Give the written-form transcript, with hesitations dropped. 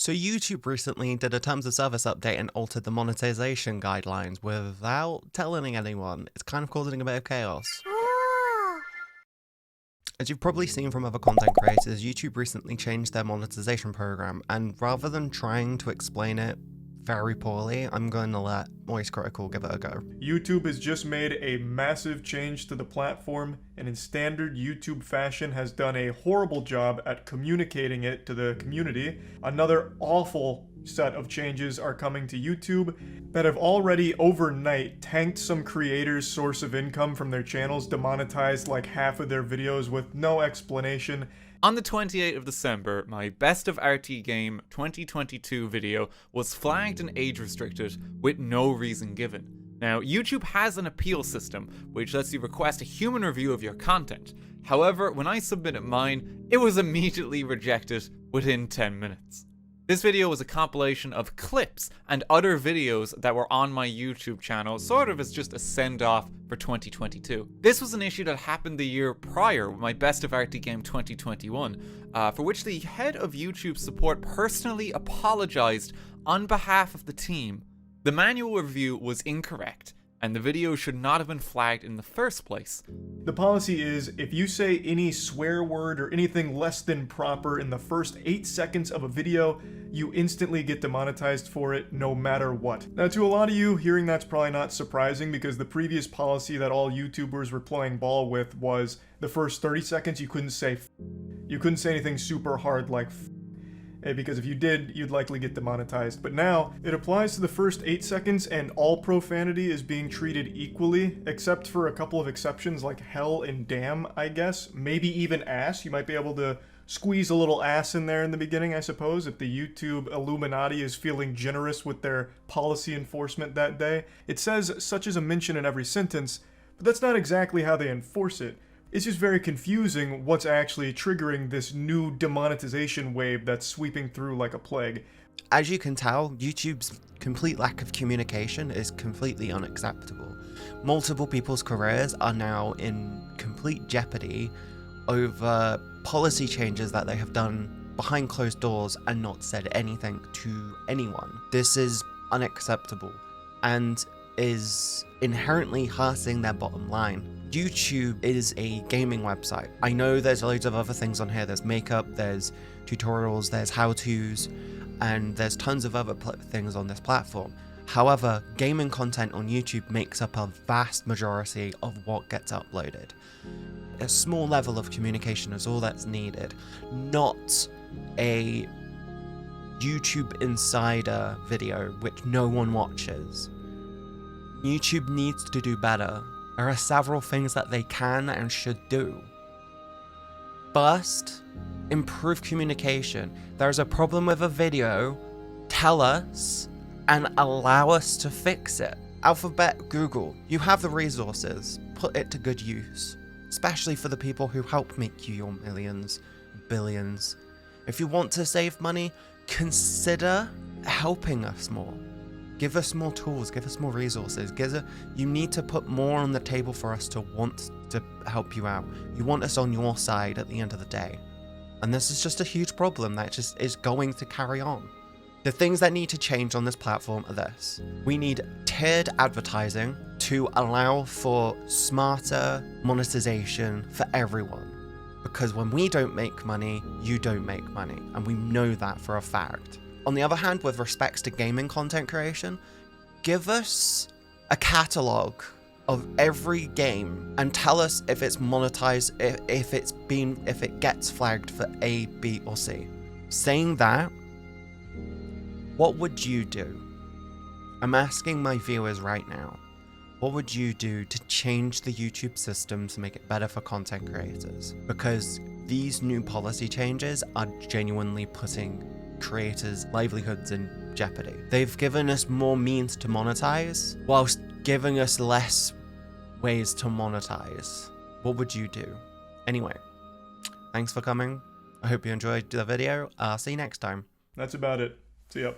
So YouTube recently did a terms of service update and altered the monetization guidelines without telling anyone. It's kind of causing a bit of chaos. As you've probably seen from other content creators, YouTube recently changed their monetization program, and rather than trying to explain it very poorly, I'm going to let MzCatieB give it a go. YouTube has just made a massive change to the platform, and in standard YouTube fashion has done a horrible job at communicating it to the community. Another awful set of changes are coming to YouTube that have already overnight tanked some creators' source of income from their channels, demonetized like half of their videos with no explanation. On the 28th of December, my Best of RT Game 2022 video was flagged and age restricted with no reason given. Now, YouTube has an appeal system which lets you request a human review of your content. However, when I submitted mine, it was immediately rejected within 10 minutes. This video was a compilation of clips and other videos that were on my YouTube channel, sort of as just a send-off for 2022. This was an issue that happened the year prior with my Best of RT Game 2021, for which the head of YouTube support personally apologized on behalf of the team. The manual review was incorrect, and the video should not have been flagged in the first place. The policy is, if you say any swear word or anything less than proper in the first 8 seconds of a video, you instantly get demonetized for it no matter what. Now, to a lot of you, hearing that's probably not surprising because the previous policy that all YouTubers were playing ball with was the first 30 seconds you couldn't say f. You couldn't say anything super hard like f, because if you did, you'd likely get demonetized. But now, it applies to the first 8 seconds and all profanity is being treated equally, except for a couple of exceptions like hell and damn, I guess. Maybe even ass. You might be able to squeeze a little ass in there in the beginning, I suppose, if the YouTube Illuminati is feeling generous with their policy enforcement that day. It says such as a mention in every sentence, but that's not exactly how they enforce it. It's just very confusing what's actually triggering this new demonetization wave that's sweeping through like a plague. As you can tell, YouTube's complete lack of communication is completely unacceptable. Multiple people's careers are now in complete jeopardy over policy changes that they have done behind closed doors and not said anything to anyone. This is unacceptable and is inherently hurting their bottom line. YouTube is a gaming website. I know there's loads of other things on here. There's makeup, there's tutorials, there's how-tos, and there's tons of other things on this platform. However, gaming content on YouTube makes up a vast majority of what gets uploaded. A small level of communication is all that's needed, not a YouTube Insider video which no one watches. YouTube needs to do better. There are several things that they can and should do. First, improve communication. There's a problem with a video, tell us, and allow us to fix it. Alphabet, Google, you have the resources. Put it to good use, especially for the people who help make you your millions, billions. If you want to save money, consider helping us more. Give us more tools, give us more resources. You need to put more on the table for us to want to help you out. You want us on your side at the end of the day. And this is just a huge problem that just is going to carry on. The things that need to change on this platform are this. We need tiered advertising to allow for smarter monetization for everyone. Because when we don't make money, you don't make money. And we know that for a fact. On the other hand, with respects to gaming content creation, give us a catalog of every game and tell us if it's monetized, if it gets flagged for A, B, or C. Saying that, what would you do? I'm asking my viewers right now, what would you do to change the YouTube system to make it better for content creators? Because these new policy changes are genuinely putting creators' livelihoods in jeopardy. They've given us more means to monetize, whilst giving us less ways to monetize. What would you do? Anyway, thanks for coming. I hope you enjoyed the video. I'll see you next time. That's about it. See ya.